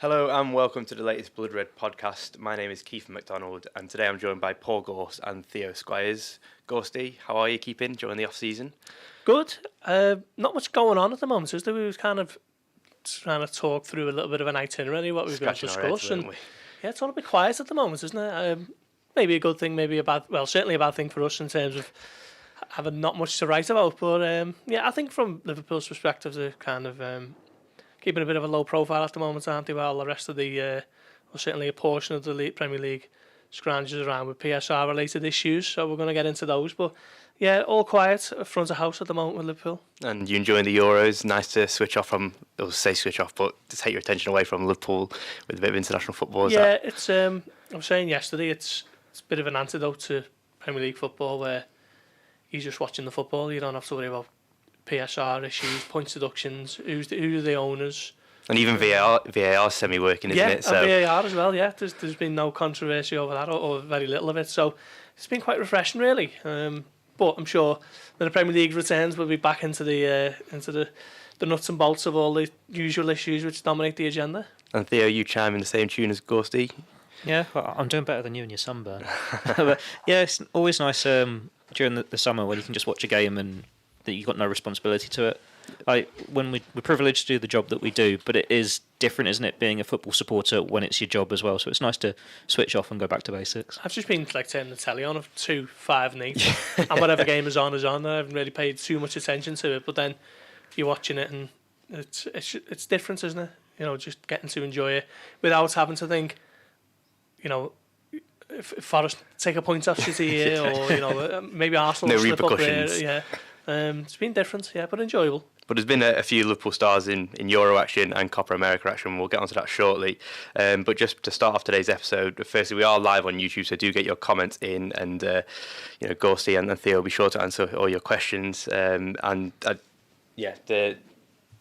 Hello and welcome to the latest Blood Red podcast. My name is Keifer MacDonald and today I'm joined by Paul Gorst and Theo Squires. Gorsty, how are you keeping during the off-season? Good. Not much going on at the moment, is there? We was kind of trying to talk through a little bit of an itinerary, what we're going to discuss. Yeah, it's all a bit quiet at the moment, isn't it? Maybe a good thing, maybe a bad, well, certainly a bad thing for us in terms of having not much to write about. But yeah, I think from Liverpool's perspective, they're kind of keeping a bit of a low profile at the moment, aren't they? While the rest of the, or certainly a portion of the Premier League scrounges around with PSR related issues. So we're going to get into those. But yeah, all quiet front of house at the moment with Liverpool. And you enjoying the Euros? Nice to switch off from, or say switch off, but to take your attention away from Liverpool with a bit of international football. Yeah, it's. I was saying yesterday, it's a bit of an antidote to Premier League football where you're just watching the football. You don't have to worry about PSR issues, point deductions, who are the owners. And even VAR semi-working, isn't it? So. And VAR as well, yeah. There's been no controversy over that, or very little of it. So it's been quite refreshing, really. But I'm sure when the Premier League returns, we'll be back into the nuts and bolts of all the usual issues which dominate the agenda. And Theo, you chime in the same tune as Gorsty? Yeah, well, I'm doing better than you in your sunburn. But yeah, it's always nice during the summer when you can just watch a game and that you've got no responsibility to it. When we're privileged to do the job that we do, but it is different, isn't it, being a football supporter when it's your job as well. So it's nice to switch off and go back to basics. I've just been turning the telly on of 2, 5 and 8 and whatever game is on. I haven't really paid too much attention to it, but then you're watching it and it's different, isn't it? You know, just getting to enjoy it without having to think, you know, if Forest take a point off City here, or you know, maybe Arsenal no slip repercussions. Up there. Yeah, it's been different, yeah, but enjoyable. But there's been a few Liverpool stars in Euro action and Copa America action. We'll get onto that shortly. But just to start off today's episode, firstly, we are live on YouTube, so do get your comments in. And, you know, Gorsty and Theo will be sure to answer all your questions.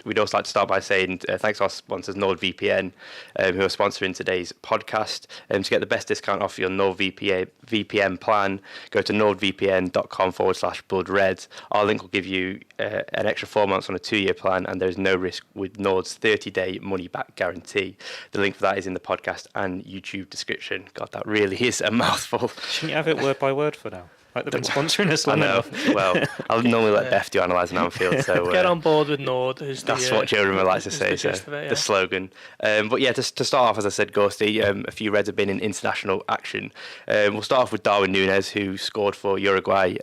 We'd also like to start by saying thanks to our sponsors, NordVPN, who are sponsoring today's podcast. To get the best discount off your NordVPN plan, go to nordvpn.com/bloodred. Our link will give you an extra 4 months on a 2-year plan, and there's no risk with Nord's 30-day money-back guarantee. The link for that is in the podcast and YouTube description. God, that really is a mouthful. Shouldn't you have it word by word for now? Like they've been sponsoring us long enough. Well, I'll normally let Beth do analysing Anfield. So get on board with Nord. That's what Jeremy likes to say. The slogan. But yeah, to start off, as I said, Gorsty, a few Reds have been in international action. We'll start off with Darwin Nunez, who scored for Uruguay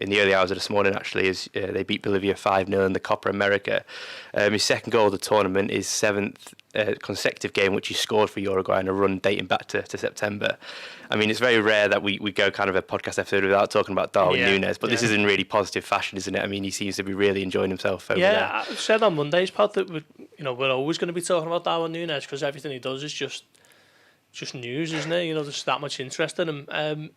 in the early hours of this morning, actually, as they beat Bolivia 5-0 in the Copa America. His second goal of the tournament, his 7th consecutive game which he scored for Uruguay in a run dating back to September. I mean, it's very rare that we go kind of a podcast episode without talking about Darwin Nunez, but this is in really positive fashion, isn't it? I mean, he seems to be really enjoying himself over there. I said on Monday's pod that we're always going to be talking about Darwin Nunez because everything he does is just news, isn't it? You know, there's that much interest in him.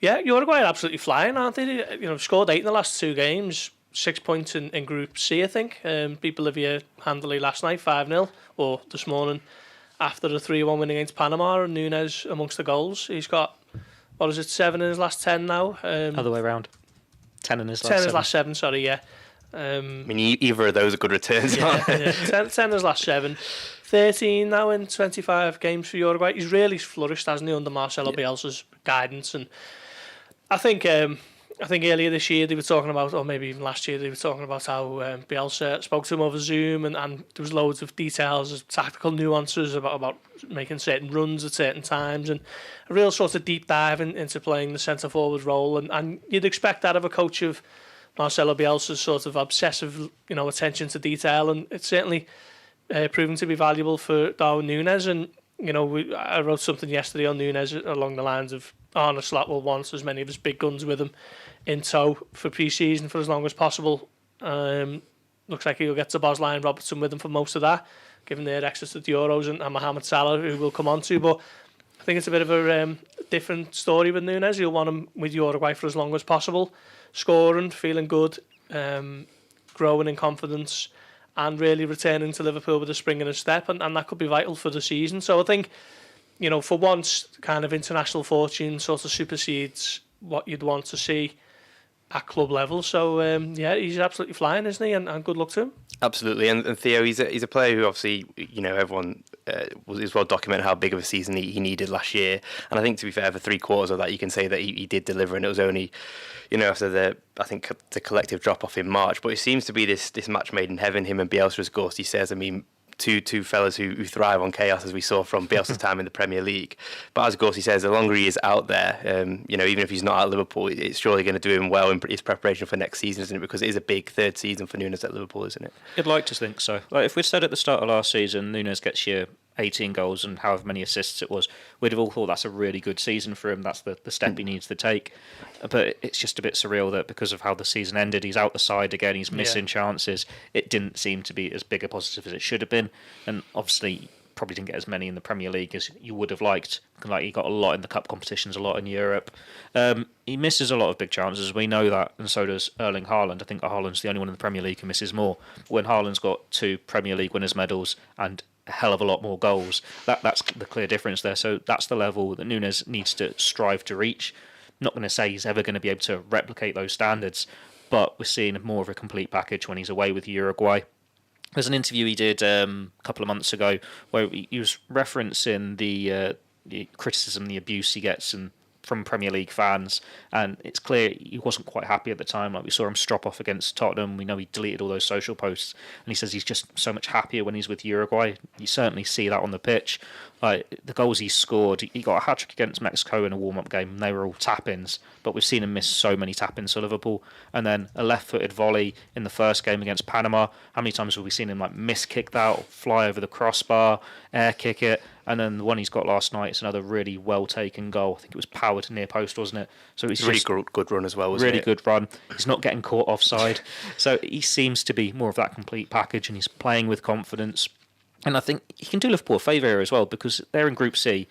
Uruguay are absolutely flying, aren't they? You know, scored 8 in the last 2 games, 6 points in Group C, I think. Beat Bolivia handily last night, 5-0, or this morning after the 3-1 win against Panama. And Nunez amongst the goals. He's got, 7 in his last 10 now? Other way around. 10 in his last 10 7. 10 in his last 7, sorry, yeah. I mean, either of those are good returns, aren't they? 10 in his last 7. 13 now in 25 games for Uruguay. He's really flourished, hasn't he, under Marcelo Bielsa's guidance. And I think earlier this year they were talking about, or maybe even last year, they were talking about how Bielsa spoke to him over Zoom and there was loads of details, tactical nuances about making certain runs at certain times and a real sort of deep dive into playing the centre-forward role. And you'd expect that of a coach of Marcelo Bielsa's sort of obsessive, attention to detail, and it's certainly proven to be valuable for Darwin Nunez. And, I wrote something yesterday on Nunez along the lines of Arne Slot will want as many of his big guns with him in tow for pre-season for as long as possible. Looks like he'll get to Bosley and Robertson with him for most of that, given their access to the Euros and Mohamed Salah, who we'll come on to. But I think it's a bit of a different story with Nunez. You'll want him with Uruguay for as long as possible, scoring, feeling good, growing in confidence, and really returning to Liverpool with a spring in his step, and that could be vital for the season. So I think, for once, kind of international fortune sort of supersedes what you'd want to see at club level. So he's absolutely flying, isn't he? And good luck to him. Absolutely, and Theo, he's a player who obviously everyone was well documented how big of a season he needed last year. And I think, to be fair, for 3/4 of that, you can say that he did deliver, and it was only, after the collective drop off in March. But it seems to be this match made in heaven. Him and Bielsa, as Gorst says. I mean, two fellas who thrive on chaos, as we saw from Bielsa's time in the Premier League. But as Gorst says, the longer he is out there, even if he's not at Liverpool, it's surely going to do him well in his preparation for next season, isn't it? Because it is a big third season for Nunez at Liverpool, isn't it? I'd like to think so. Like, if we'd said at the start of last season, Nunez gets you 18 goals and however many assists it was, we'd have all thought that's a really good season for him. That's the step he needs to take. But it's just a bit surreal that because of how the season ended, he's out the side again, he's missing chances. It didn't seem to be as big a positive as it should have been. And obviously, probably didn't get as many in the Premier League as you would have liked. Like, he got a lot in the cup competitions, a lot in Europe. He misses a lot of big chances. We know that, and so does Erling Haaland. I think Haaland's the only one in the Premier League who misses more. When Haaland's got 2 Premier League winners' medals and a hell of a lot more goals, that's the clear difference there. So that's the level that Nunez needs to strive to reach. I'm not going to say he's ever going to be able to replicate those standards, but we're seeing more of a complete package when he's away with Uruguay. There's an interview he did a couple of months ago where he was referencing the criticism, the abuse he gets from Premier League fans, and it's clear he wasn't quite happy at the time. Like, we saw him strop off against Tottenham. We know he deleted all those social posts, and he says he's just so much happier when he's with Uruguay. You certainly see that on the pitch. Like, the goals he scored, he got a hat-trick against Mexico in a warm-up game, and they were all tap-ins, but we've seen him miss so many tap-ins for Liverpool. And then a left-footed volley in the first game against Panama. How many times have we seen him miss-kick that, or fly over the crossbar, air-kick it? And then the one he's got last night is another really well-taken goal. I think it was powered near post, wasn't it? So it's really good run as well, wasn't it? Really good run. He's not getting caught offside. So he seems to be more of that complete package, and he's playing with confidence. And I think he can do Liverpool a favour here as well, because they're in Group C.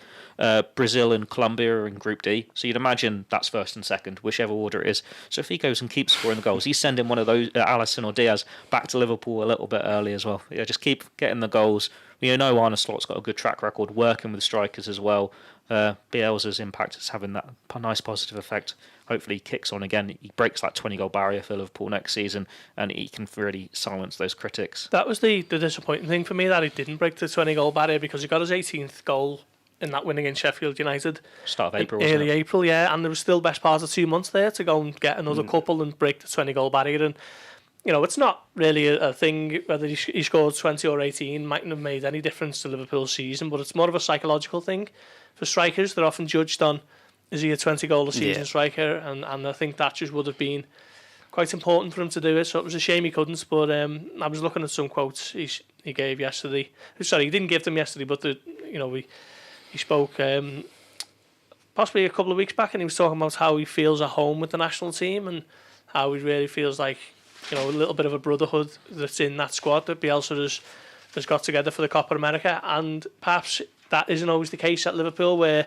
Brazil and Colombia are in Group D. So you'd imagine that's first and second, whichever order it is. So if he goes and keeps scoring the goals, he's sending one of those, Alisson or Diaz, back to Liverpool a little bit early as well. Yeah, just keep getting the goals. We know Arne Slot's got a good track record working with strikers as well. Bielsa's impact is having that nice positive effect. Hopefully he kicks on again. He breaks that 20-goal barrier for Liverpool next season, and he can really silence those critics. That was the disappointing thing for me, that he didn't break the 20-goal barrier, because he got his 18th goal in that win against Sheffield United. Start of April, early April, yeah, and there was still best part of 2 months there to go and get another couple and break the 20-goal barrier. And it's not really a thing whether he scored 20 or 18 mightn't have made any difference to Liverpool's season, but it's more of a psychological thing for strikers. They're often judged on, is he a 20-goal a season striker? And I think that just would have been quite important for him to do it. So it was a shame he couldn't. But I was looking at some quotes he gave yesterday. Sorry, he didn't give them yesterday, but he spoke possibly a couple of weeks back, and he was talking about how he feels at home with the national team and how he really feels like a little bit of a brotherhood that's in that squad that Bielsa has got together for the Copa America. And perhaps that isn't always the case at Liverpool, where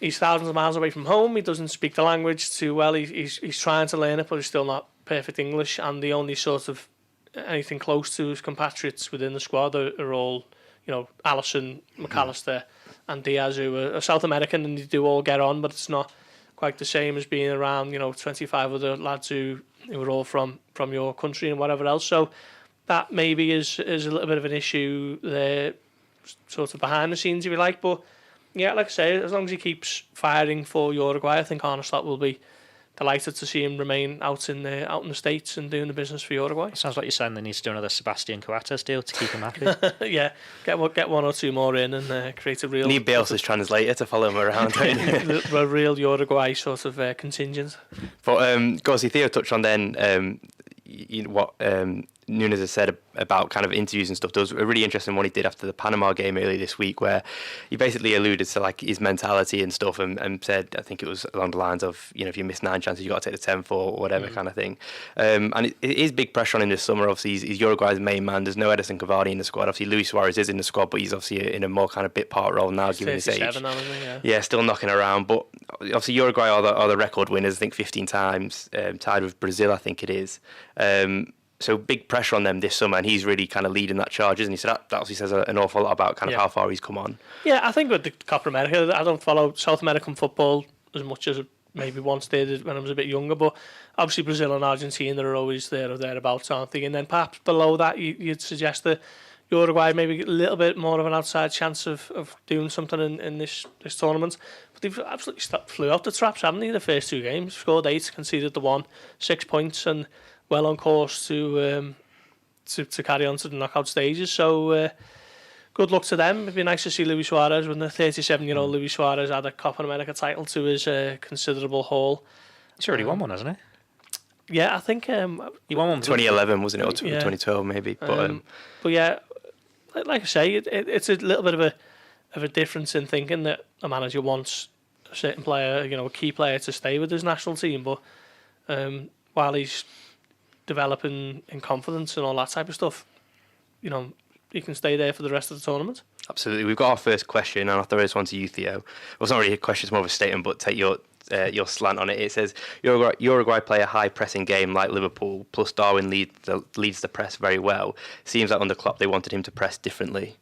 he's thousands of miles away from home. He doesn't speak the language too well. He's trying to learn it, but he's still not perfect English. And the only sort of anything close to his compatriots within the squad are all, Alisson, McAllister, and Diaz, who are South American, and they do all get on, but it's not quite the same as being around 25 other lads who are all from your country and whatever else. So that maybe is a little bit of an issue there, sort of behind the scenes, if you like. But yeah, like I say, as long as he keeps firing for Uruguay, I think Arne Slot will be delighted to see him remain out in the States and doing the business for Uruguay. Sounds like you're saying they need to do anher Sebastian Coates deal to keep him happy. Yeah, get one or two more in and create a real... Need Bielsa's translator to follow him around. A real Uruguay sort of contingent. But Gorst, Theo touched on then what Nunez has said about kind of interviews and stuff. There was a really interesting one he did after the Panama game earlier this week, where he basically alluded to his mentality and stuff, and said, I think it was along the lines of, if you miss 9 chances, you got to take the 10 for, or whatever kind of thing. And it is big pressure on him this summer. Obviously, he's Uruguay's main man. There's no Edison Cavani in the squad. Obviously, Luis Suarez is in the squad, but he's obviously in a more kind of bit part role now, given his age. Now, isn't he? Yeah, still knocking around. But obviously, Uruguay are the record winners. I think 15 times, tied with Brazil, I think it is. So big pressure on them this summer, and he's really kind of leading that charge, isn't he? So that obviously says an awful lot about kind of how far he's come on. Yeah, I think with the Copa America, I don't follow South American football as much as maybe once did when I was a bit younger, but obviously Brazil and Argentina are always there or thereabouts, aren't they? And then perhaps below that, you'd suggest that Uruguay maybe a little bit more of an outside chance of doing something in this tournament. But they've absolutely flew out the traps, haven't they, the first 2 games? Scored 8, conceded the 1, 6 points, and well on course to carry on to the knockout stages. So good luck to them. It'd be nice to see Luis Suarez when the 37-year-old Luis Suarez had a Copa America title to his considerable haul. He's already won one, hasn't he? Yeah, I think he won one 2011, wasn't it, or 2012 maybe? But yeah, like I say, it's a little bit of a difference in thinking that a manager wants a certain player, a key player, to stay with his national team, but while he's developing in confidence and all that type of stuff, he can stay there for the rest of the tournament. Absolutely. We've got our first question, and I'll throw this one to you, Theo. Well, it's not really a question, it's more of a statement, but take your slant on it. It says, Uruguay play a high-pressing game like Liverpool, plus Darwin leads the press very well. Seems like under Klopp they wanted him to press differently.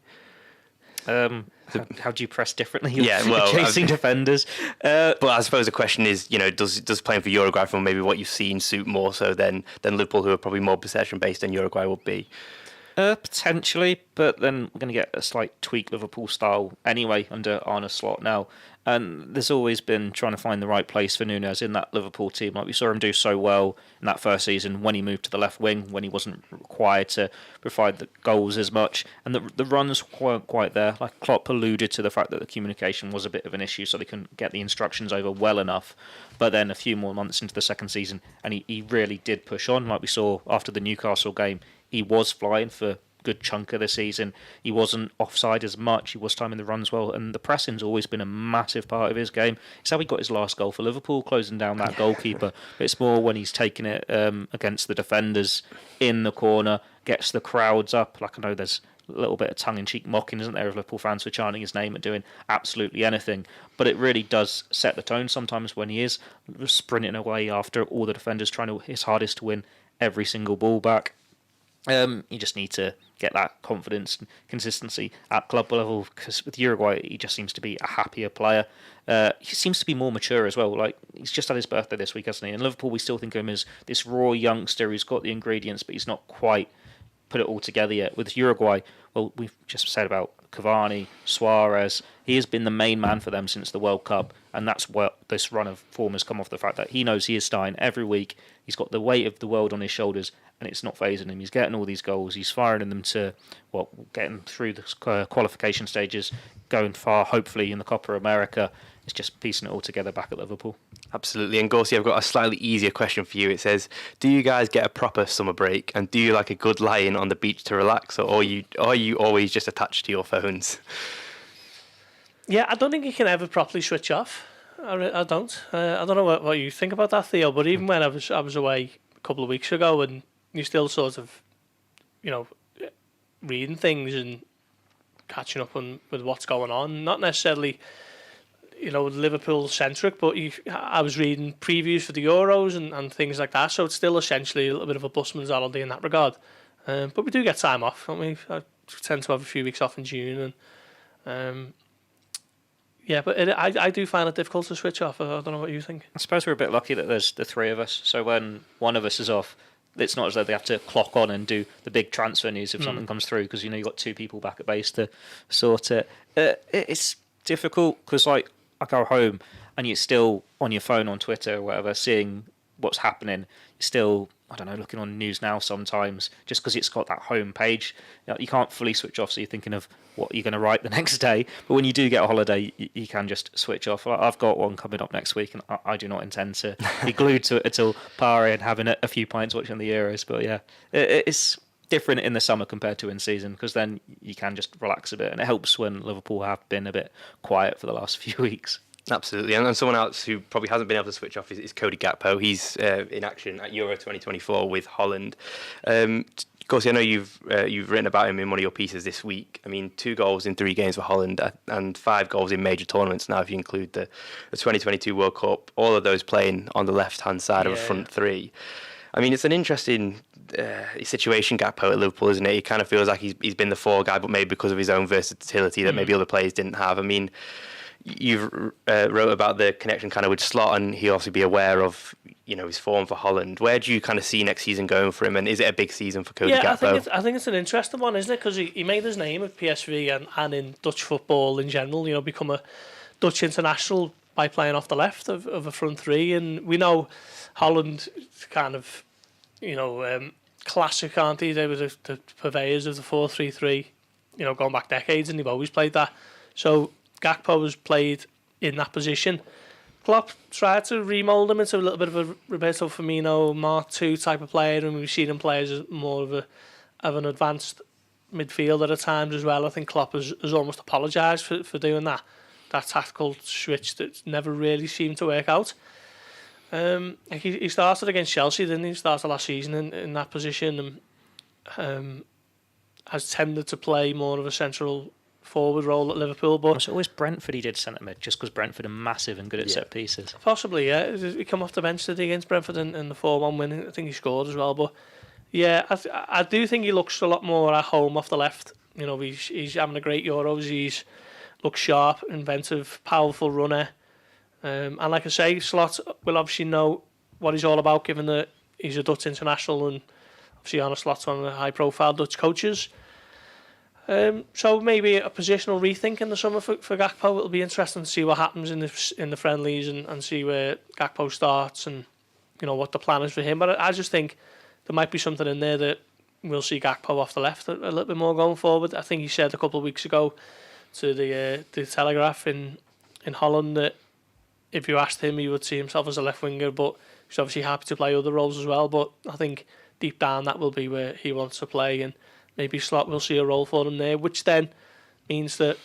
How do you press differently? Chasing defenders. But I suppose the question is, does playing for Uruguay from maybe what you've seen suit more so than Liverpool, who are probably more possession-based than Uruguay would be? Potentially, but then we're going to get a slight tweak Liverpool style anyway under Arne Slot now. And there's always been trying to find the right place for Nunez in that Liverpool team. Like we saw him do so well in that first season when he moved to the left wing, when he wasn't required to provide the goals as much. And the runs weren't quite there. Like Klopp alluded to the fact that the communication was a bit of an issue, so they couldn't get the instructions over well enough. But then a few more months into the second season, and he really did push on. Like we saw after the Newcastle game, he was flying for a good chunk of the season. He wasn't offside as much. He was timing the runs well, and the pressing's always been a massive part of his game. It's how he got his last goal for Liverpool, closing down that goalkeeper. But it's more when he's taking it against the defenders in the corner, gets the crowds up. Like I know there's a little bit of tongue-in-cheek mocking, isn't there, of Liverpool fans for chanting his name and doing absolutely anything. But it really does set the tone sometimes when he is sprinting away after all the defenders, trying his hardest to win every single ball back. You just need to get that confidence and consistency at club level, because with Uruguay he just seems to be a happier player. He seems to be more mature as well. Like he's just had his birthday this week, hasn't he? In Liverpool we still think of him as this raw youngster who's got the ingredients but he's not quite put it all together yet. With Uruguay, well, we've just said about Cavani, Suarez, he has been the main man for them since the World Cup, and that's what this run of form has come off the fact that he knows he is starting every week. He's got the weight of the world on his shoulders, and it's not phasing him. He's getting all these goals. He's firing them to, getting through the qualification stages, going far, hopefully, in the Copa America. It's just piecing it all together back at Liverpool. Absolutely. And Gorsi, I've got a slightly easier question for you. It says, do you guys get a proper summer break, and do you like a good lie-in on the beach to relax, or are you always just attached to your phones? Yeah, I don't think you can ever properly switch off. I don't. I don't know what you think about that, Theo, but even when I was away a couple of weeks ago, and you're still sort of, reading things and catching up with what's going on. Not necessarily, Liverpool-centric, but I was reading previews for the Euros and things like that, so it's still essentially a little bit of a busman's holiday in that regard. But we do get time off, don't we? I tend to have a few weeks off in June, and but I do find it difficult to switch off. I don't know what you think. I suppose we're a bit lucky that there's the three of us, so when one of us is off, it's not as though they have to clock on and do the big transfer news if something comes through, because you've got two people back at base to sort it. It's difficult because I go home and you're still on your phone, on Twitter or whatever, seeing what's happening. You're still, looking on news now sometimes, just because it's got that home page. You can't fully switch off, so you're thinking of what you're going to write the next day. But when you do get a holiday, you can just switch off. I've got one coming up next week, and I do not intend to be glued to it until Pari and having a few pints watching the Euros. But yeah, it's different in the summer compared to in season, because then you can just relax a bit, and it helps when Liverpool have been a bit quiet for the last few weeks. Absolutely, and someone else who probably hasn't been able to switch off is Cody Gakpo. He's in action at Euro 2024 with Holland. Of course, I know you've written about him in one of your pieces this week. I mean, 2 goals in 3 games for Holland and 5 goals in major tournaments now, if you include the 2022 World Cup. All of those playing on the left-hand side of a front three. I mean, it's an interesting situation, Gakpo at Liverpool, isn't it? He kind of feels like he's been the 4 guy, but maybe because of his own versatility that maybe other players didn't have. I mean, you've wrote about the connection kind of with Slot, and he'll obviously be aware of his form for Holland. Where do you kind of see next season going for him, and is it a big season for Cody Gakpo? I think it's an interesting one, isn't it? Because he made his name at PSV and in Dutch football in general. Become a Dutch international by playing off the left of a front three, and we know Holland kind of classic, aren't they? They were the purveyors of the 4-3-3, going back decades, and they've always played that. So Gakpo has played in that position. Klopp tried to remould him into a little bit of a Roberto Firmino Mark II type of player, and we've seen him play as more of an advanced midfielder at times as well. I think Klopp has almost apologised for doing that tactical switch that never really seemed to work out. He started against Chelsea, didn't he? He started last season in that position, and has tended to play more of a central forward role at Liverpool. But it's always Brentford he did centre mid, just because Brentford are massive and good at set pieces. Possibly, yeah. He come off the bench today against Brentford in the 4-1 win. I think he scored as well. But yeah, I do think he looks a lot more at home off the left. He's having a great Euros. He's looks sharp, inventive, powerful runner. And like I say, Slot will obviously know what he's all about, given that he's a Dutch international, and obviously Arne Slot's one of the high-profile Dutch coaches. So maybe a positional rethink in the summer for Gakpo. It'll be interesting to see what happens in the friendlies and see where Gakpo starts and what the plan is for him. But I just think there might be something in there that we'll see Gakpo off the left a little bit more going forward. I think he said a couple of weeks ago to the Telegraph in Holland that if you asked him, he would see himself as a left winger, but he's obviously happy to play other roles as well. But I think deep down that will be where he wants to play, and maybe Slot will see a role for him there, which then means that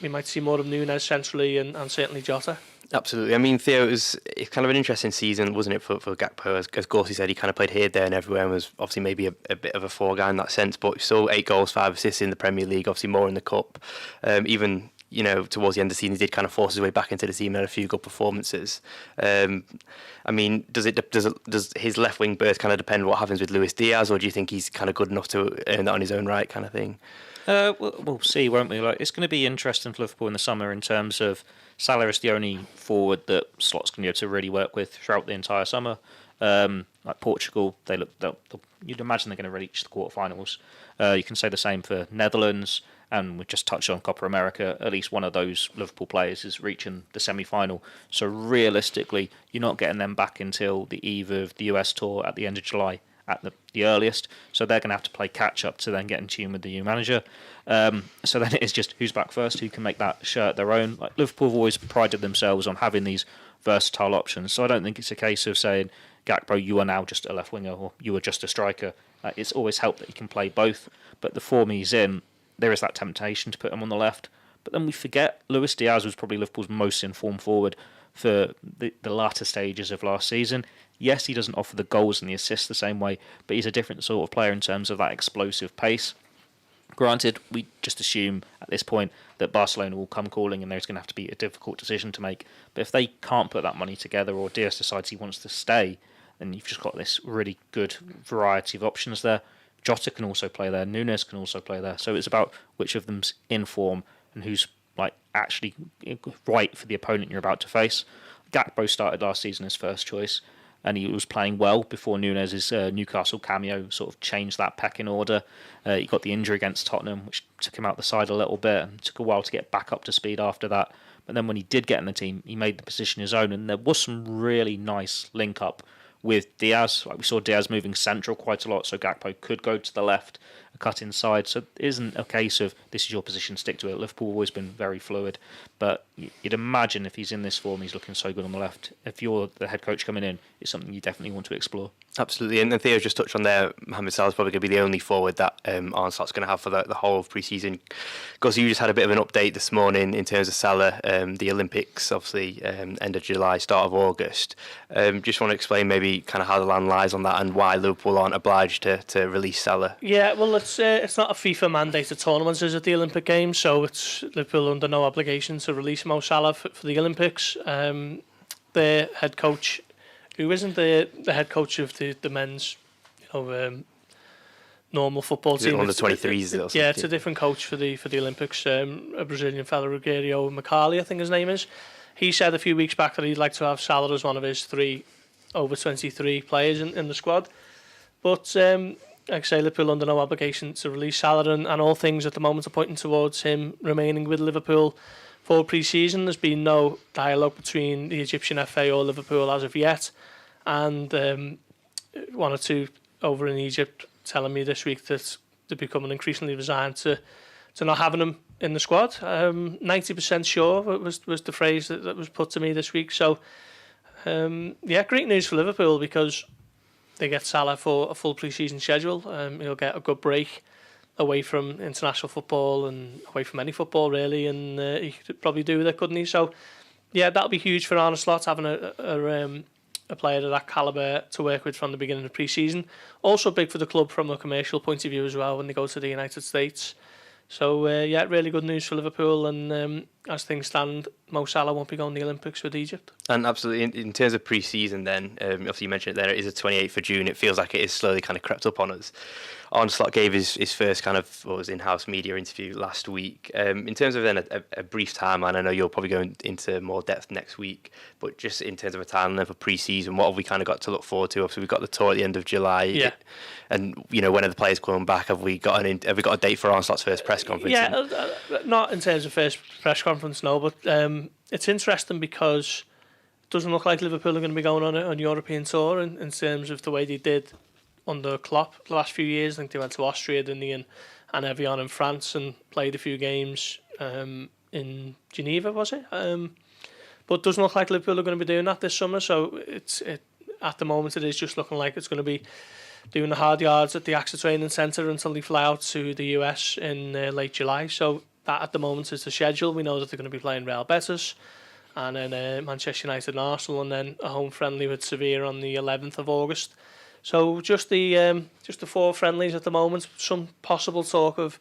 we might see more of Nunez centrally and certainly Jota. Absolutely. I mean, Theo, it's kind of an interesting season, wasn't it, for Gakpo? As Gorsey said, he kind of played here, there and everywhere and was obviously maybe a bit of a fall guy in that sense, but still 8 goals, 5 assists in the Premier League, obviously more in the Cup. Even towards the end of the season, he did kind of force his way back into the team and had a few good performances. I mean, does his left wing berth kind of depend on what happens with Luis Diaz, or do you think he's kind of good enough to earn that on his own right, kind of thing? We'll see, won't we? It's going to be interesting for Liverpool in the summer in terms of Salah is the only forward that Slot's going to be able to really work with throughout the entire summer. Like Portugal, you'd imagine they're going to reach the quarterfinals. You can say the same for Netherlands, and we just touched on Copa America. At least one of those Liverpool players is reaching the semi-final. So realistically, you're not getting them back until the eve of the US tour at the end of July at the earliest. So they're going to have to play catch-up to then get in tune with the new manager. So then it is just who's back first, who can make that shirt their own. Like Liverpool have always prided themselves on having these versatile options. So I don't think it's a case of saying, Gakpo, you are now just a left winger, or you are just a striker. It's always helped that he can play both. But the form he's in, there is that temptation to put him on the left. But then we forget Luis Diaz was probably Liverpool's most informed forward for the latter stages of last season. Yes, he doesn't offer the goals and the assists the same way, but he's a different sort of player in terms of that explosive pace. Granted, we just assume at this point that Barcelona will come calling and there's going to have to be a difficult decision to make. But if they can't put that money together, or Diaz decides he wants to stay, then you've just got this really good variety of options there. Jota can also play there, Nunez can also play there. So it's about which of them's in form and who's actually right for the opponent you're about to face. Gakpo started last season as first choice, and he was playing well before Nunez's Newcastle cameo sort of changed that pecking order. He got the injury against Tottenham, which took him out the side a little bit, and took a while to get back up to speed after that. But then when he did get in the team, he made the position his own, and there was some really nice link-up with Diaz. We saw Diaz moving central quite a lot, so Gakpo could go to the left, cut inside. So it isn't a case of this is your position, stick to it. Liverpool have always been very fluid, but you'd imagine if he's in this form, he's looking so good on the left. If you're the head coach coming in, it's something you definitely want to explore. Absolutely, and Theo's just touched on there, Mohamed Salah's probably going to be the only forward that Arne Slot's going to have for the whole of pre-season. Because you just had a bit of an update this morning in terms of Salah, the Olympics, obviously end of July, start of August. Just want to explain maybe kind of how the land lies on that and why Liverpool aren't obliged to release Salah. Yeah, well, it's not a FIFA mandated tournament, is it, the Olympic Games? So it's Liverpool under no obligation to release Mo Salah for the Olympics. Their head coach, who isn't the head coach of the men's normal football team. Under 23s. Yeah, it's a different coach for the Olympics. A Brazilian fellow, Rogerio Macali, I think his name is. He said a few weeks back that he'd like to have Salah as one of his 3 over 23 players in the squad. But like I say, Liverpool under no obligation to release Salah, and all things at the moment are pointing towards him remaining with Liverpool for pre-season. There's been no dialogue between the Egyptian FA or Liverpool as of yet, and one or two over in Egypt telling me this week that they're becoming increasingly resigned to not having him in the squad. 90% sure was the phrase that was put to me this week. So great news for Liverpool, because they get Salah for a full pre-season schedule. He'll get a good break away from international football and away from any football really, and he could probably do with it, couldn't he? So yeah, that'll be huge for Arne Slot, having a player of that calibre to work with from the beginning of pre-season. Also big for the club from a commercial point of view as well when they go to the United States. So really good news for Liverpool, and as things stand, Mo Salah won't be going to the Olympics with Egypt. And absolutely, in terms of pre-season then, obviously you mentioned it there, it is the 28th of June. It feels like it is slowly kind of crept up on us. Arne Slot gave his first kind of in-house media interview last week. In terms of then a brief timeline, I know you'll probably go into more depth next week, but just in terms of a timeline for pre-season, what have we kind of got to look forward to? Obviously, we've got the tour at the end of July. Yeah. And, when are the players coming back? Have we got a date for Arne Slot's first press conference? Yeah, not in terms of first press conference, no, but it's interesting because it doesn't look like Liverpool are going to be going on a European tour in terms of the way they did under Klopp the last few years. I think they went to Austria, didn't they, and Evian in France, and played a few games in Geneva, was it? But it doesn't look like Liverpool are going to be doing that this summer, so at the moment it is just looking like it's going to be doing the hard yards at the AXA training centre until they fly out to the US in late July. So that at the moment is the schedule. We know that they're going to be playing Real Betis, and then Manchester United and Arsenal, and then a home friendly with Sevilla on the 11th of August. So just the 4 friendlies at the moment. Some possible talk of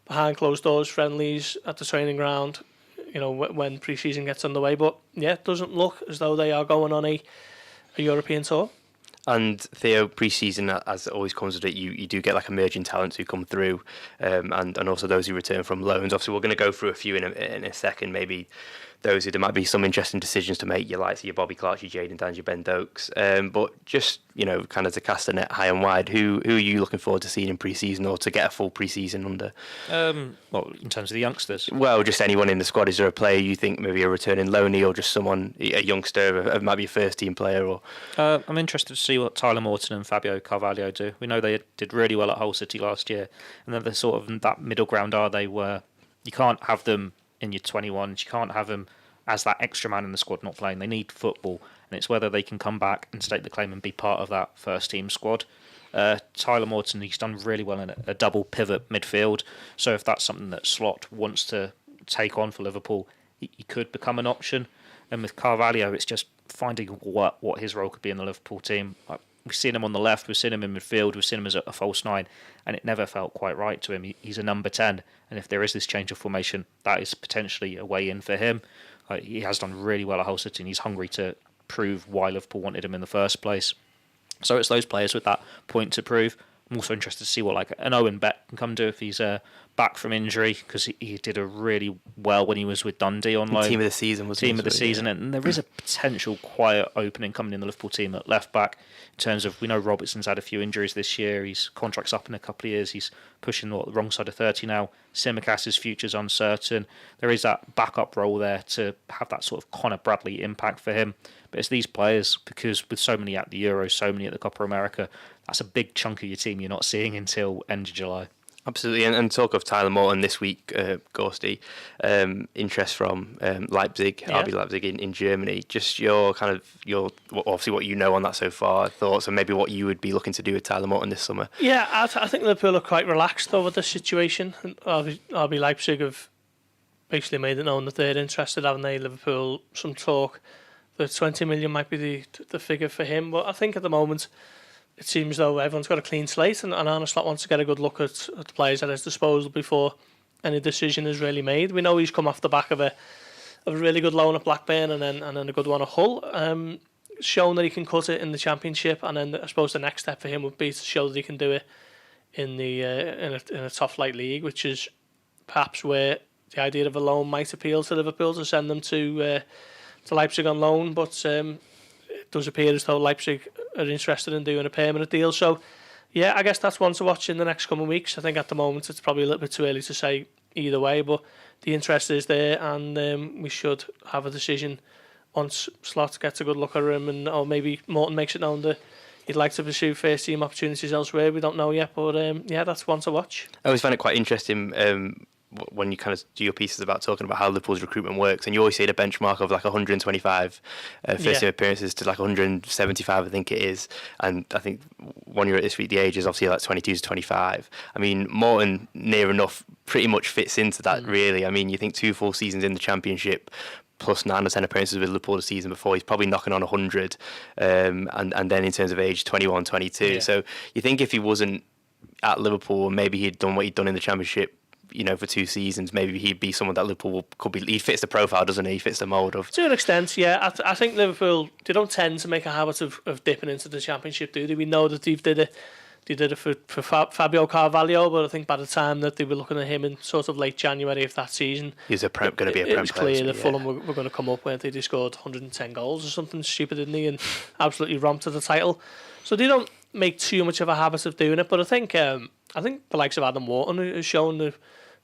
behind closed doors friendlies at the training ground, when pre-season gets underway. But yeah, it doesn't look as though they are going on a European tour. And Theo, pre-season, as it always comes with it, you do get like emerging talents who come through, and also those who return from loans. Obviously, we're going to go through a few in a second, maybe those who there might be some interesting decisions to make, your likes of your Bobby Clark, your Jadon Danns, your Ben Dokes. But just, kind of to cast the net high and wide, who are you looking forward to seeing in pre-season, or to get a full pre-season under? Well, in terms of the youngsters? Well, just anyone in the squad. Is there a player you think maybe a returning loanee, or just someone, a youngster, might be a first-team player? Or I'm interested to see what Tyler Morton and Fabio Carvalho do. We know they did really well at Hull City last year, and then they're sort of that middle ground, are they, where you can't have them in your 21s, you can't have them as that extra man in the squad not playing. They need football, and it's whether they can come back and stake the claim and be part of that first team squad. Tyler Morton, he's done really well in a double pivot midfield, so if that's something that Slot wants to take on for Liverpool, he could become an option. And with Carvalho, it's just finding what his role could be in the Liverpool team. We've seen him on the left, we've seen him in midfield, we've seen him as a false 9, and it never felt quite right to him. He's a number 10, and if there is this change of formation, that is potentially a way in for him. He has done really well at Hull City, and he's hungry to prove why Liverpool wanted him in the first place. So it's those players with that point to prove. I'm also interested to see what like an Owen Beck can come do if he's back from injury, because he did a really well when he was with Dundee on loan. Team of the season, wasn't he? Team of the season, and there is a potential quiet opening coming in the Liverpool team at left back. In terms of, we know Robertson's had a few injuries this year. His contract's up in a couple of years. He's pushing the wrong side of 30 now. Simicast's future's uncertain. There is that backup role there to have that sort of Conor Bradley impact for him. But it's these players, because with so many at the Euros, so many at the Copa America, that's a big chunk of your team you're not seeing until end of July. Absolutely, and talk of Tyler Morton this week, Gorsty, interest from Leipzig, yeah. RB Leipzig in Germany. Just your obviously what you know on that so far, thoughts, and maybe what you would be looking to do with Tyler Morton this summer. Yeah, I think Liverpool are quite relaxed over the situation. RB Leipzig have basically made it known that they're interested, haven't they? Liverpool, some talk that 20 million might be the figure for him, but I think at the moment it seems though everyone's got a clean slate, and Arne Slot wants to get a good look at the players at his disposal before any decision is really made. We know he's come off the back of a really good loan at Blackburn and then a good one at Hull. Shown that he can cut it in the Championship, and then I suppose the next step for him would be to show that he can do it in a top flight league, which is perhaps where the idea of a loan might appeal to Liverpool, to send them to Leipzig on loan. But it does appear as though Leipzig are interested in doing a permanent deal. So yeah, I guess that's one to watch in the next coming weeks. I think at the moment it's probably a little bit too early to say either way, but the interest is there, and we should have a decision once Slot gets a good look at him, or maybe Morton makes it known that he'd like to pursue first team opportunities elsewhere. We don't know yet, but yeah, that's one to watch. I always find it quite interesting when you kind of do your pieces about talking about how Liverpool's recruitment works, and you always see the benchmark of like 125 first team appearances to like 175, I think it is. And I think when you're at this week, the age is obviously like 22 to 25. I mean, Morton near enough pretty much fits into that, really. I mean, you think 2 full seasons in the Championship, plus 9 or 10 appearances with Liverpool the season before, he's probably knocking on 100. And then in terms of age, 21, 22. Yeah. So you think if he wasn't at Liverpool, maybe he'd done what he'd done in the Championship, you know, for 2 seasons, maybe he'd be someone that Liverpool could be. He fits the profile, doesn't he? He fits the mould of. To an extent, yeah. I think Liverpool, they don't tend to make a habit of dipping into the Championship, do they? We know that they did it for Fabio Carvalho, but I think by the time that they were looking at him in sort of late January of that season, he's going to be a Prem player. It was clear that Fulham were going to come up, weren't they? They scored 110 goals or something stupid, didn't they? And absolutely romped to the title. So they don't make too much of a habit of doing it. But I think the likes of Adam Wharton has shown that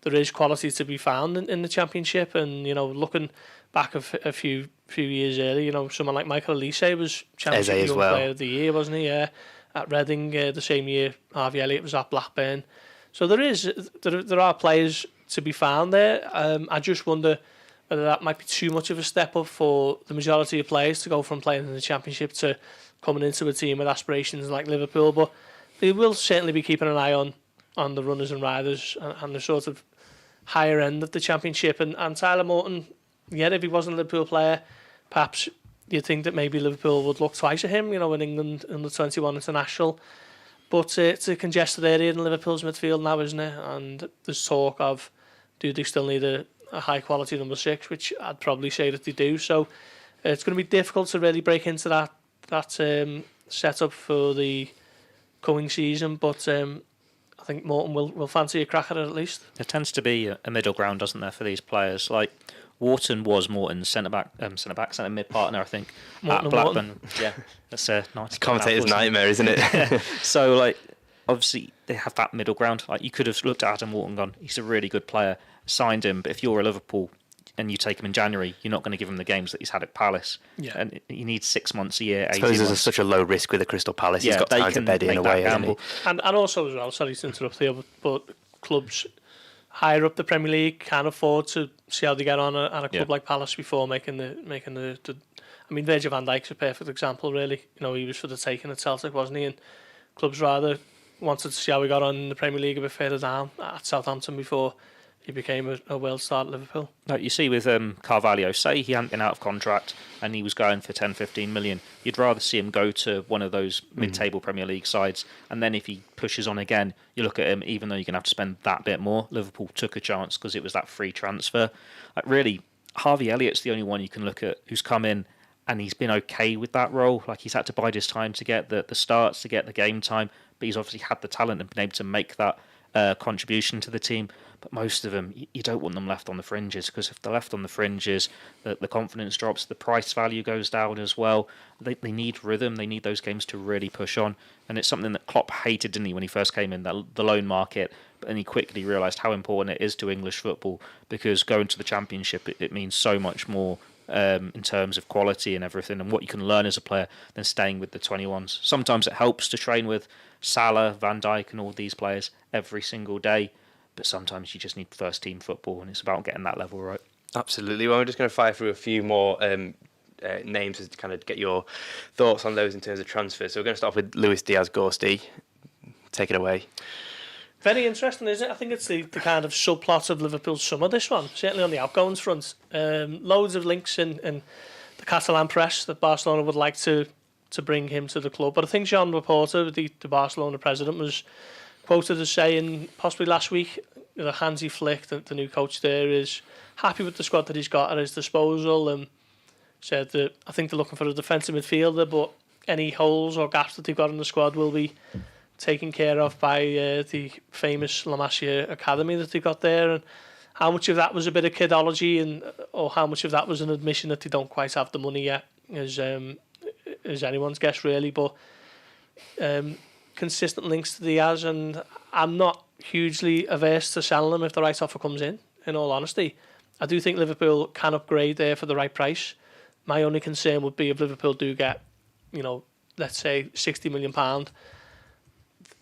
there is quality to be found in the Championship. And, you know, looking back a few years earlier, you know, someone like Michael Elise was Championship Young Player of the Year, wasn't he? Yeah. At Reading the same year, Harvey Elliott was at Blackburn. So there are players to be found there. I just wonder whether that might be too much of a step up for the majority of players to go from playing in the Championship to coming into a team with aspirations like Liverpool. But they will certainly be keeping an eye on the runners and riders and the sort of higher end of the Championship. And Tyler Morton, yeah, if he wasn't a Liverpool player, perhaps you'd think that maybe Liverpool would look twice at him, you know, in England under 21 international. But it's a congested area in Liverpool's midfield now, isn't it? And there's talk of, do they still need a high quality number 6, which I'd probably say that they do. So it's going to be difficult to really break into that setup for the coming season. But I think Morton will fancy a crack at it at least. There tends to be a middle ground, doesn't there, for these players? Like Wharton was Morton's centre mid partner, I think, Morton at Blackburn. Yeah, that's a nice commentator's nightmare, isn't it? So, like, obviously they have that middle ground. Like, you could have looked at Adam Wharton and gone, he's a really good player, signed him. But if you're a Liverpool and you take him in January, you're not going to give him the games that he's had at Palace. Yeah. And you need 6 months a year. I suppose there's such a low risk with the Crystal Palace. Yeah, he's got time to bed in a way, hasn't he? And also as well, sorry to interrupt here, but clubs higher up the Premier League can afford to see how they get on at a club like Palace before making the. I mean, Virgil van Dijk's a perfect example, really. You know, he was for the taking at Celtic, wasn't he? And clubs rather wanted to see how he got on in the Premier League a bit further down at Southampton before he became a world star at Liverpool. No, you see with Carvalho, say he hadn't been out of contract and he was going for 10-15 million, you'd rather see him go to one of those mid-table Premier League sides, and then if he pushes on again, you look at him, even though you're going to have to spend that bit more, Liverpool took a chance because it was that free transfer. Like, really, Harvey Elliott's the only one you can look at who's come in and he's been okay with that role. Like, he's had to bide his time to get the starts, to get the game time, but he's obviously had the talent and been able to make that contribution to the team. But most of them, you don't want them left on the fringes, because if they're left on the fringes, the confidence drops, the price value goes down as well. They need rhythm, they need those games to really push on. And it's something that Klopp hated, didn't he, when he first came in, the loan market. But then he quickly realised how important it is to English football, because going to the Championship, it means so much more in terms of quality and everything, and what you can learn as a player than staying with the 21s. Sometimes it helps to train with Salah, Van Dijk and all these players every single day, but sometimes you just need first team football, and it's about getting that level right. Absolutely. Well, I'm just going to fire through a few more names to kind of get your thoughts on those in terms of transfers. So we're going to start off with Luis Diaz Gorsty. Take it away. Very interesting, isn't it? I think it's the kind of subplot of Liverpool's summer, this one, certainly on the outgoings front. Loads of links in the Catalan press that Barcelona would like to bring him to the club. But I think Joan Laporta, the Barcelona president, was quoted as saying, possibly last week, that Hansi Flick, the new coach there, is happy with the squad that he's got at his disposal, and said that I think they're looking for a defensive midfielder, but any holes or gaps that they've got in the squad will be taken care of by the famous La Masia Academy that they got there, and how much of that was a bit of kidology, or how much of that was an admission that they don't quite have the money yet is anyone's guess really. But consistent links to Diaz, and I'm not hugely averse to selling them if the right offer comes in all honesty. I do think Liverpool can upgrade there for the right price. My only concern would be if Liverpool do get, let's say £60 million,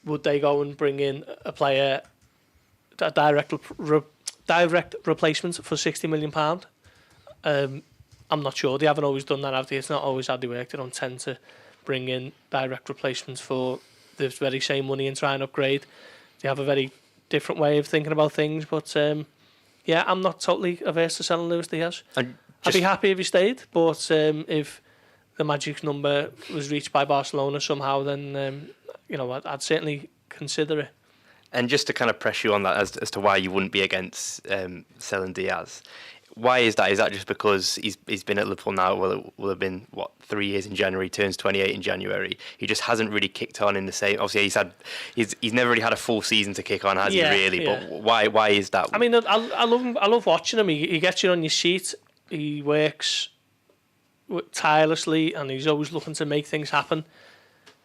would they go and bring in a player, a direct replacement for £60 million? I'm not sure. They haven't always done that, have they? It's not always how they work. They don't tend to bring in direct replacements for the very same money and try and upgrade. They have a very different way of thinking about things. But yeah, I'm not totally averse to selling Luis Diaz. I'd be happy if he stayed, but if the magic number was reached by Barcelona somehow, then I'd certainly consider it. And just to kind of press you on that as to why you wouldn't be against selling Diaz, why is that? Is that just because he's been at Liverpool now? Well, it will have been 3 years in January. Turns 28 in January. He just hasn't really kicked on in the same. Obviously, he's never really had a full season to kick on, has he? Really? Yeah. But why is that? I mean, I love him. I love watching him. He gets you on your seat. He works tirelessly, and he's always looking to make things happen.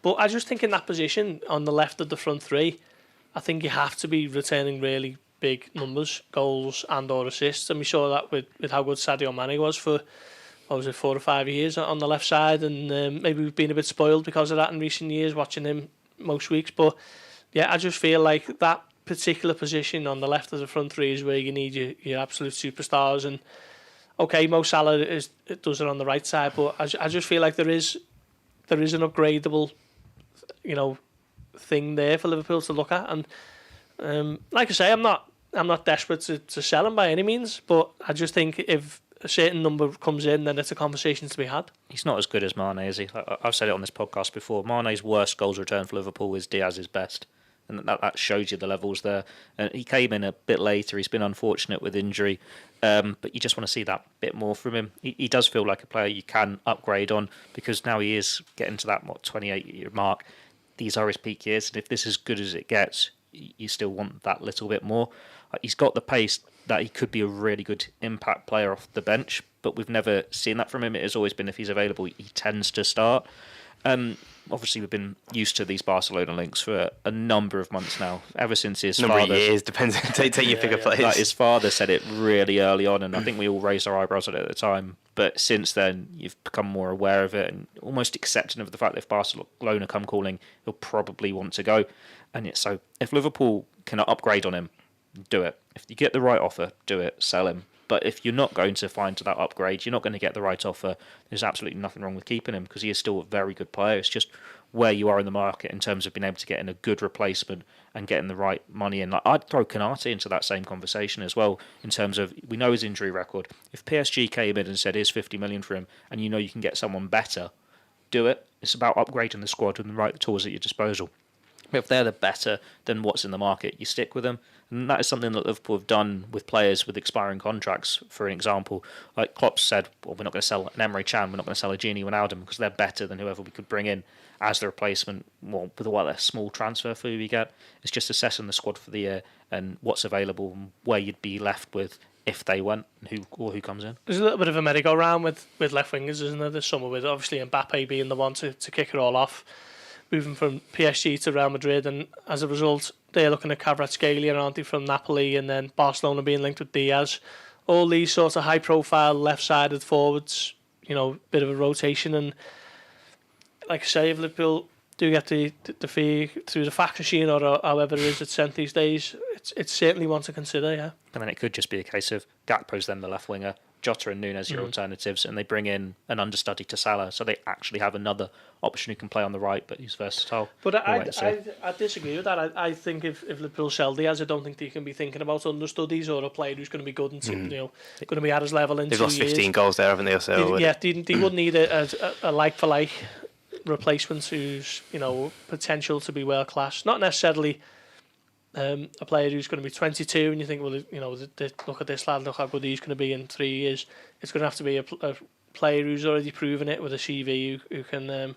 But I just think in that position on the left of the front three, I think you have to be returning really big numbers, goals and or assists, and we saw that with how good Sadio Mane was for 4 or 5 years on the left side, and maybe we've been a bit spoiled because of that in recent years, watching him most weeks. But yeah, I just feel like that particular position on the left of the front three is where you need your absolute superstars. And okay, Mo Salah does it on the right side, but I just feel like there is an upgradable, thing there for Liverpool to look at. And like I say, I'm not desperate to sell him by any means, but I just think if a certain number comes in, then it's a conversation to be had. He's not as good as Mane, is he? I've said it on this podcast before. Mane's worst goals return for Liverpool is Diaz's best. And that shows you the levels there. And he came in a bit later. He's been unfortunate with injury. But you just want to see that bit more from him. He does feel like a player you can upgrade on, because now he is getting to that 28-year mark. These are his peak years. And if this is as good as it gets, you still want that little bit more. He's got the pace that he could be a really good impact player off the bench, but we've never seen that from him. It has always been if he's available, he tends to start. Obviously, we've been used to these Barcelona links for a number of months now, ever since his number father... of years, depends. Take your pick of players. Like his father said it really early on, and I think we all raised our eyebrows at it at the time. But since then, you've become more aware of it and almost accepting of the fact that if Barcelona come calling, he'll probably want to go. And so, if Liverpool can upgrade on him, do it. If you get the right offer, do it. Sell him. But if you're not going to find that upgrade, you're not going to get the right offer, there's absolutely nothing wrong with keeping him, because he is still a very good player. It's just where you are in the market in terms of being able to get in a good replacement and getting the right money in. Like, I'd throw Konate into that same conversation as well, in terms of, we know his injury record. If PSG came in and said, here's 50 million for him, and you know you can get someone better, do it. It's about upgrading the squad and the right tools at your disposal. But if they're the better than what's in the market, you stick with them. And that is something that Liverpool have done with players with expiring contracts. For an example, like Klopp said, well, we're not going to sell an Emre Can, we're not going to sell a Gini Wijnaldum, because they're better than whoever we could bring in as the replacement. Well, with a small transfer fee we get, it's just assessing the squad for the year and what's available and where you'd be left with if they went, and who comes in. There's a little bit of a merry-go-round with left wingers, isn't there, this summer, with obviously Mbappe being the one to kick it all off, moving from PSG to Real Madrid, and as a result, they're looking at Kvaratskhelia, aren't they, from Napoli, and then Barcelona being linked with Diaz. All these sorts of high-profile left-sided forwards, bit of a rotation, and like I say, if Liverpool do get the fee through the fax machine or however it is it's sent these days, it's certainly one to consider, yeah. And then it could just be a case of Gakpo's then the left winger, Jota and Nunez your alternatives, and they bring in an understudy to Salah, so they actually have another option who can play on the right, but he's versatile. But I disagree with that. I think if Liverpool sell Diaz, I don't think they can be thinking about understudies or a player who's going to be good and going to be at his level in 2 years. They've lost 15 goals there, haven't they? So they would need a like-for-like replacement who's potential to be world class, not necessarily a player who's going to be 22 and you think, well, look at this lad, look how good he's going to be in 3 years. It's going to have to be a player who's already proven it with a CV who can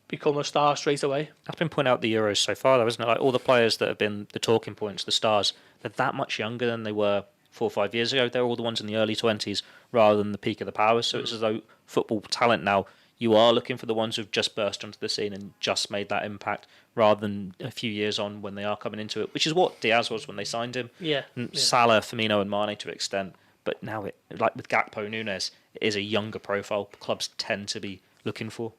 become a star straight away. That's been pointed out the Euros so far, though, isn't it? Like all the players that have been the talking points, the stars, they're that much younger than they were 4 or 5 years ago. They're all the ones in the early 20s rather than the peak of the powers. So it's as though football talent now, you are looking for the ones who've just burst onto the scene and just made that impact rather than a few years on when they are coming into it, which is what Diaz was when they signed him. Yeah. Salah, Firmino and Mane to an extent. But now, like with Gakpo, Nunez, it is a younger profile clubs tend to be looking for.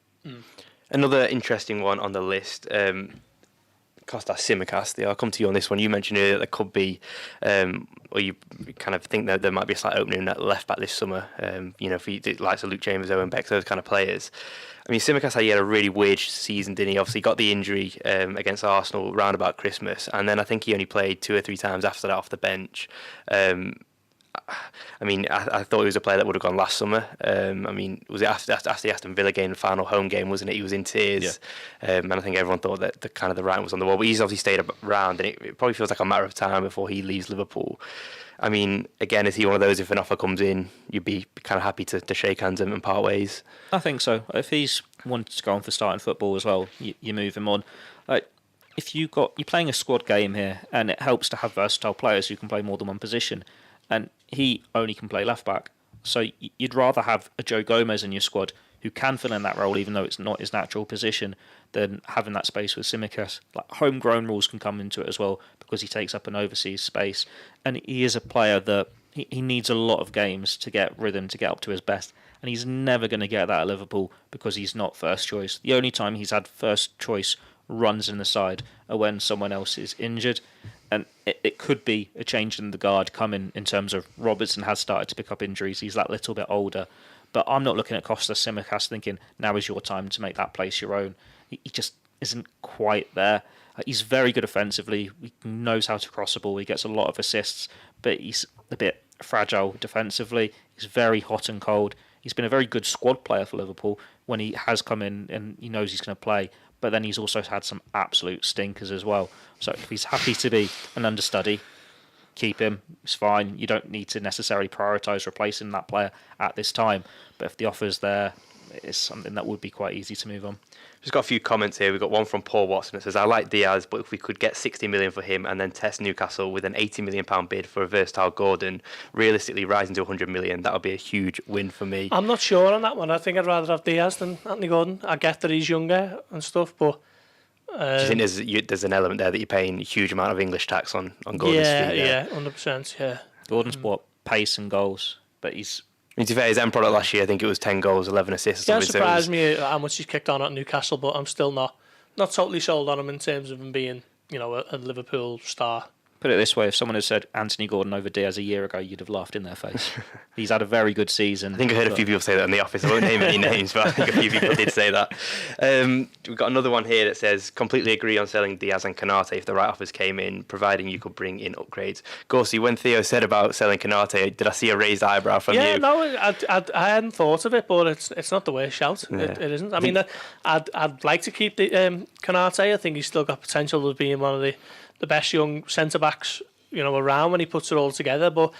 Another interesting one on the list, Kostas Tsimikas. I'll come to you on this one. You mentioned earlier that there could be, or you kind of think that there might be a slight opening at left back this summer. For you, likes of Luke Chambers, Owen Beck, those kind of players. I mean, Tsimikas had a really weird season, didn't he? Obviously, got the injury against Arsenal round about Christmas, and then I think he only played 2 or 3 times after that off the bench. I thought he was a player that would have gone last summer. Was it after the Aston Villa game, the final home game, wasn't it? He was in tears. Yeah. And I think everyone thought that the writing was on the wall. But he's obviously stayed around, and it probably feels like a matter of time before he leaves Liverpool. I mean, again, is he one of those, if an offer comes in, you'd be kind of happy to shake hands and part ways? I think so. If he's wanted to go on for starting football as well, you move him on. If you're playing a squad game here, and it helps to have versatile players who can play more than one position, and he only can play left back. So you'd rather have a Joe Gomez in your squad who can fill in that role, even though it's not his natural position, than having that space with Tsimikas. Like homegrown rules can come into it as well because he takes up an overseas space, and he is a player that he needs a lot of games to get rhythm, to get up to his best, and he's never going to get that at Liverpool because he's not first choice. The only time he's had first choice runs in the side are when someone else is injured. And it could be a change in the guard coming in terms of Robertson has started to pick up injuries. He's that little bit older. But I'm not looking at Kostas Tsimikas thinking, now is your time to make that place your own. He just isn't quite there. He's very good offensively. He knows how to cross the ball. He gets a lot of assists. But he's a bit fragile defensively. He's very hot and cold. He's been a very good squad player for Liverpool when he has come in and he knows he's going to play. But then he's also had some absolute stinkers as well. So if he's happy to be an understudy, keep him. It's fine. You don't need to necessarily prioritise replacing that player at this time. But if the offer's there, it's something that would be quite easy to move on. Just got a few comments here. We've got one from Paul Watson that says, I like Diaz, but if we could get 60 million for him and then test Newcastle with an 80 million pound bid for a versatile Gordon, realistically rising to 100 million, that would be a huge win for me. I'm not sure on that one. I think I'd rather have Diaz than Anthony Gordon. I get that he's younger and stuff, but do you think there's an element there that you're paying a huge amount of English tax on Gordon's fee? Yeah, 100%, yeah. Gordon's what? Pace and goals, but he's... To be fair, his end product last year, I think it was 10 goals, 11 assists. Yeah, it surprised me how much he's kicked on at Newcastle, but I'm still not totally sold on him in terms of him being, a Liverpool star. Put it this way, if someone had said Anthony Gordon over Diaz a year ago, you'd have laughed in their face. He's had a very good season. I think I heard a few people say that in the office. I won't name any names, but I think a few people did say that. We've got another one here that says, completely agree on selling Diaz and Konate if the right offers came in, providing you could bring in upgrades. Gorsey, when Theo said about selling Konate, did I see a raised eyebrow from you? Yeah, no, I hadn't thought of it, but it's not the worst shout. Yeah. It isn't. I mean, I'd like to keep the Konate. I think he's still got potential of being one of the best young centre-backs, around when he puts it all together. But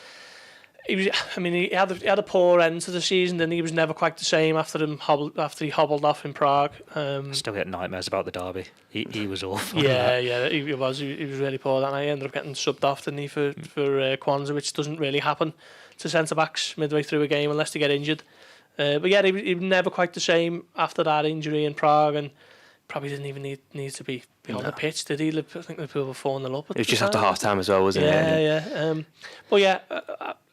he had a poor end to the season, and he was never quite the same after he hobbled off in Prague. I still get nightmares about the derby. He was awful. Yeah, he was really poor that night. He ended up getting subbed off, didn't he, for Kwanzaa, which doesn't really happen to centre-backs midway through a game unless they get injured. But yeah, he was never quite the same after that injury in Prague, and probably didn't even need to be on the pitch, did he? I think Liverpool were 4-0 up. It was just after half time as well, wasn't it? Yeah. But yeah,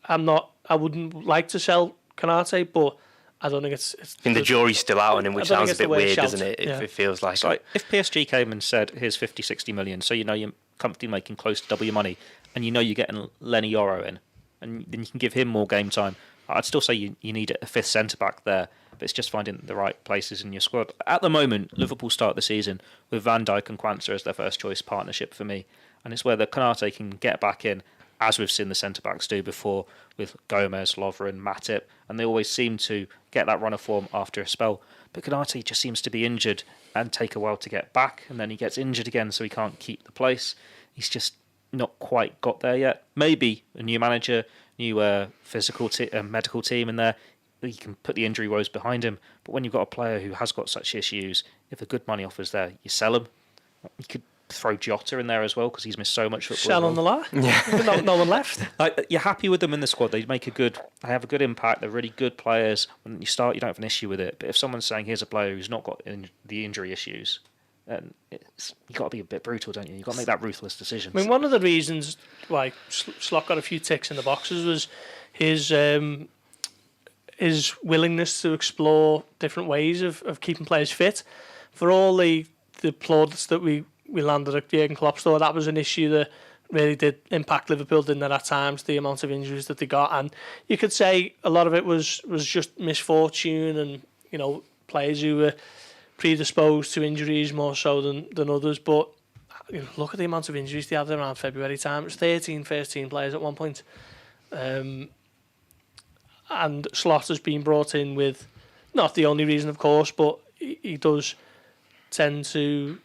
I wouldn't like to sell Konate, but I don't think it's I think the jury's still out on him, which sounds a bit weird, doesn't it? It feels like. So if PSG came and said, here's 50-60 million, so you're comfortably making close to double your money, and you're getting Lenny Yoro in, and then you can give him more game time, I'd still say you need a fifth centre-back there, but it's just finding the right places in your squad. At the moment, Liverpool start the season with Van Dijk and Kwanzaa as their first choice partnership for me, and it's where the Konate can get back in, as we've seen the centre-backs do before with Gomez, Lovren, Matip, and they always seem to get that run of form after a spell. But Konate just seems to be injured and take a while to get back, and then he gets injured again, so he can't keep the place. He's just not quite got there yet. Maybe a new manager, new physical medical team in there, he can put the injury woes behind him. But when you've got a player who has got such issues, if a good money offer's there, you sell him. You could throw Jota in there as well because he's missed so much football. Sell on the line. Yeah. no one left. You're happy with them in the squad. They have a good impact. They're really good players. When you start, you don't have an issue with it. But if someone's saying here's a player who's not got the injury issues, you've got to be a bit brutal, don't you? You've got to make that ruthless decision. I mean, one of the reasons why Slot got a few ticks in the boxes was his willingness to explore different ways of keeping players fit. For all the plaudits that we landed at Jurgen Klopp's door, that was an issue that really did impact Liverpool, didn't it, at times, the amount of injuries that they got. And you could say a lot of it was just misfortune and, you know, players who were predisposed to injuries more so than others. But you know, look at the amount of injuries they had around February time. It was 13 first-team players at one point. And Slot has been brought in with, not the only reason, of course, but he does tend to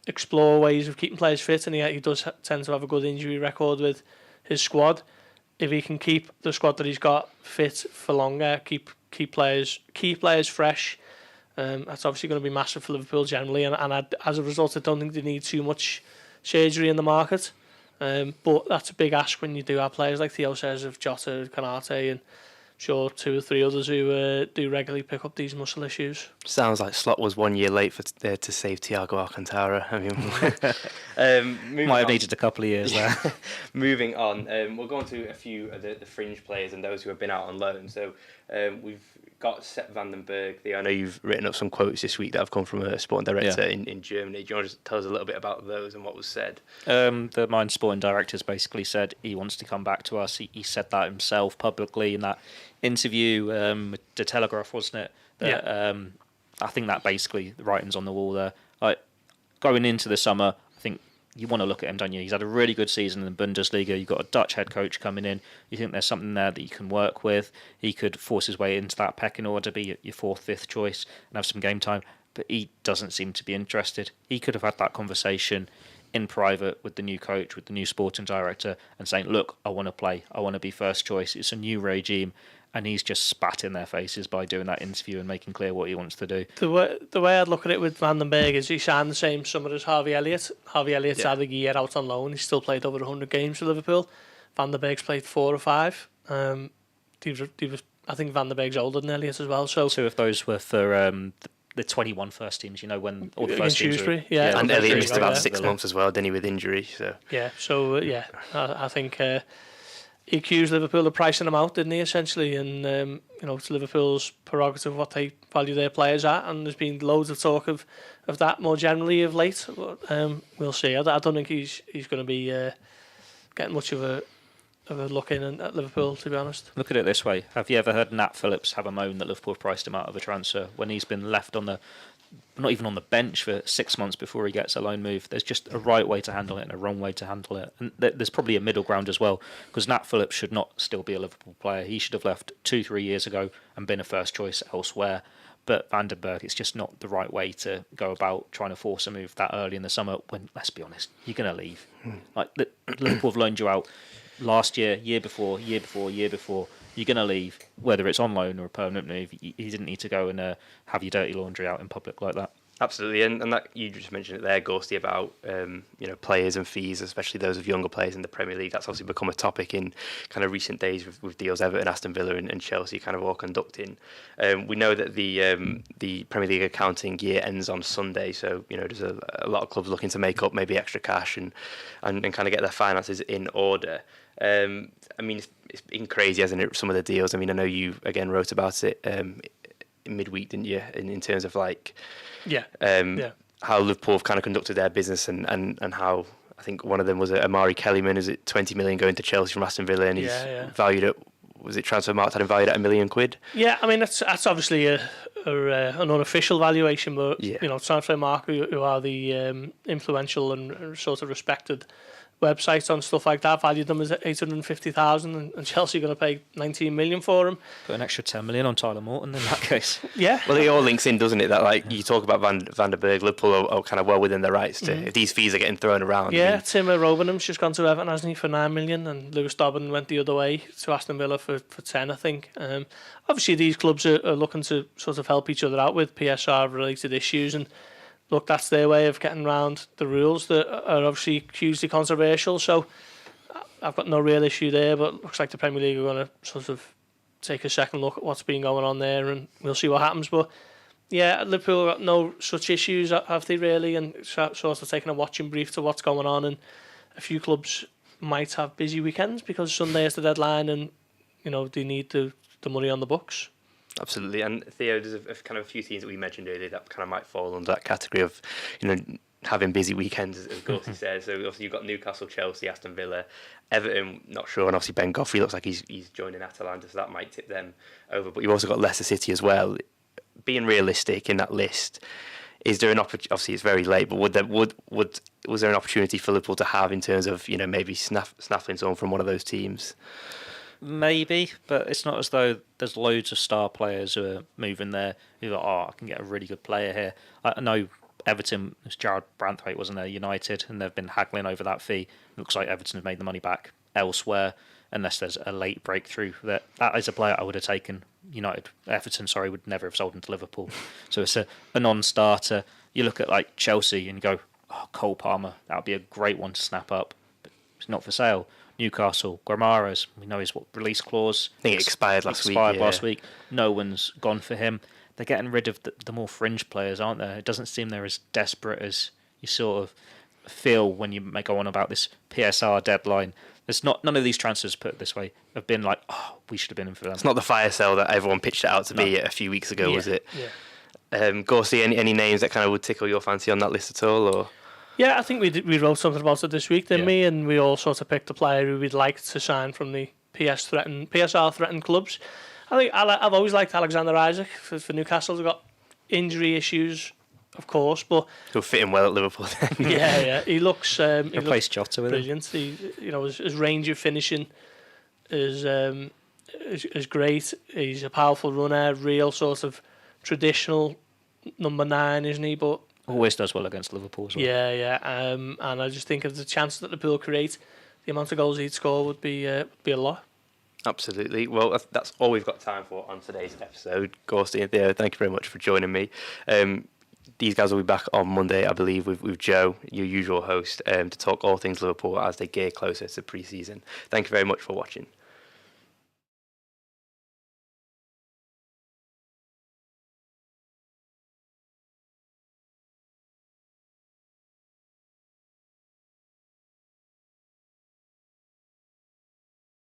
explore ways of keeping players fit, and he does tend to have a good injury record with his squad. If he can keep the squad that he's got fit for longer, keep players fresh, that's obviously going to be massive for Liverpool generally. And as a result, I don't think they need too much surgery in the market. But that's a big ask when you do have players like Theo says, of Jota, Konate, and sure 2 or 3 others who do regularly pick up these muscle issues. Sounds like Slot was 1 year late to save Thiago Alcantara. I mean, might have needed a couple of years there. Moving on, we'll go on to a few of the fringe players and those who have been out on loan. So we've got Sepp van den Berg. I know you've written up some quotes this week that have come from a sporting director in Germany. Do you want to just tell us a little bit about those and what was said? The Mainz sporting director's basically said he wants to come back to us. He said that himself publicly in that interview with the Telegraph, wasn't it? I think that basically the writing's on the wall there. Like, going into the summer, I think you want to look at him, don't you? He's had a really good season in the Bundesliga. You've got a Dutch head coach coming in. You think there's something there that you can work with. He could force his way into that pecking order, be your 4th, 5th choice and have some game time. But he doesn't seem to be interested. He could have had that conversation in private with the new coach, with the new sporting director, and saying, look, I want to play. I want to be first choice. It's a new regime. And he's just spat in their faces by doing that interview and making clear what he wants to do. The way I'd look at it with Van den Berg is he signed the same summer as Harvey Elliott. Harvey Elliott's had a year out on loan. He's still played over 100 games for Liverpool. Van den Berg's played 4 or 5. I think Van den Berg's older than Elliott as well. So 2 of those were for the 21 first teams, you know, when all the first teams were... And Elliott missed about 6 months as well, didn't he, with injury? So I think... he accused Liverpool of pricing them out, didn't he, essentially? And, it's Liverpool's prerogative what they value their players at. And there's been loads of talk of that more generally of late. But, we'll see. I don't think he's going to be getting much of a look in at Liverpool, to be honest. Look at it this way. Have you ever heard Nat Phillips have a moan that Liverpool priced him out of a transfer when he's been left on not even on the bench for 6 months before he gets a loan move? There's just a right way to handle it and a wrong way to handle it. And there's probably a middle ground as well, because Nat Phillips should not still be a Liverpool player. He should have left 2-3 years ago and been a first choice elsewhere. But Van den Berg, it's just not the right way to go about trying to force a move that early in the summer when, let's be honest, you're going to leave. Like, Liverpool have loaned you out last year, year before. You're going to leave, whether it's on loan or a permanent move. You didn't need to go and have your dirty laundry out in public like that. Absolutely, and that you just mentioned it there, Gorsty, about players and fees, especially those of younger players in the Premier League. That's obviously become a topic in kind of recent days with deals Everton, Aston Villa, and Chelsea kind of all conducting. We know that the Premier League accounting year ends on Sunday, so there's a lot of clubs looking to make up maybe extra cash and kind of get their finances in order. I mean, it's been crazy, hasn't it? Some of the deals. I mean, I know you again wrote about it midweek, didn't you? In terms of like. How Liverpool have kind of conducted their business and how I think one of them was Amari Kellyman. Is it 20 million going to Chelsea from Aston Villa, and he's valued at, was it Transfermarkt had him valued at £1 million? Yeah, I mean that's obviously an unofficial valuation, but Transfermarkt, who are the influential and sort of respected websites on stuff like that valued them as 850,000, and Chelsea are going to pay 19 million for him. Put an extra 10 million on Tyler Morton in that case. Yeah. Well, it all links in, doesn't it? That like you talk about Van der Berg, Liverpool are kind of well within their rights to if these fees are getting thrown around. Yeah, I mean, Timo Robenham's just gone to Everton, hasn't he, for 9 million, and Lewis Dobbin went the other way to Aston Villa for 10, I think. Obviously, these clubs are looking to sort of help each other out with PSR related issues, and look, that's their way of getting around the rules that are obviously hugely controversial. So I've got no real issue there, but it looks like the Premier League are going to sort of take a second look at what's been going on there, and we'll see what happens. But yeah, Liverpool got no such issues, have they really? And sort of taking a watching brief to what's going on, and a few clubs might have busy weekends because Sunday is the deadline, and they need the money on the books. Absolutely, and Theo, there's a kind of a few teams that we mentioned earlier that kind of might fall under that category of, having busy weekends, as Gorsty said. So obviously you've got Newcastle, Chelsea, Aston Villa, Everton, not sure, and obviously Ben Goffrey looks like he's joining Atalanta, so that might tip them over. But you've also got Leicester City as well. Being realistic in that list, is there an opportunity? Obviously it's very late, but was there an opportunity for Liverpool to have in terms of maybe snaffling someone from one of those teams? Maybe, but it's not as though there's loads of star players who are moving there who are, I can get a really good player here. I know Everton, it was Jared Branthwaite, wasn't there, United, and they've been haggling over that fee. It looks like Everton have made the money back elsewhere, unless there's a late breakthrough. That is a player I would have taken. Everton, would never have sold him to Liverpool. So it's a non-starter. You look at like Chelsea and you go, Cole Palmer, that would be a great one to snap up, but it's not for sale. Newcastle, Guimaraes, we know his release clause. I think it expired last week. No one's gone for him. They're getting rid of the more fringe players, aren't they? It doesn't seem they're as desperate as you sort of feel when you may go on about this PSR deadline. There's none of these transfers, put it this way, have been like, we should have been in for them. It's not the fire sale that everyone pitched it out to be a few weeks ago, was it? Yeah. Gorsty, any names that kind of would tickle your fancy on that list at all, or? Yeah, I think we wrote something about it this week, didn't we? And we all sort of picked a player who we'd like to sign from the PSR threatened clubs. I think I've always liked Alexander Isak for Newcastle. They've got injury issues, of course, but he'll fit in well at Liverpool then. yeah, he looks replace Jota with brilliant. His range of finishing is great. He's a powerful runner, real sort of traditional number 9, isn't he? But always does well against Liverpool as well. Yeah. And I just think of the chance that Liverpool create, the amount of goals he'd score would be a lot. Absolutely. Well, that's all we've got time for on today's episode. Gorsty and Theo, thank you very much for joining me. These guys will be back on Monday, I believe, with Joe, your usual host, to talk all things Liverpool as they gear closer to pre-season. Thank you very much for watching.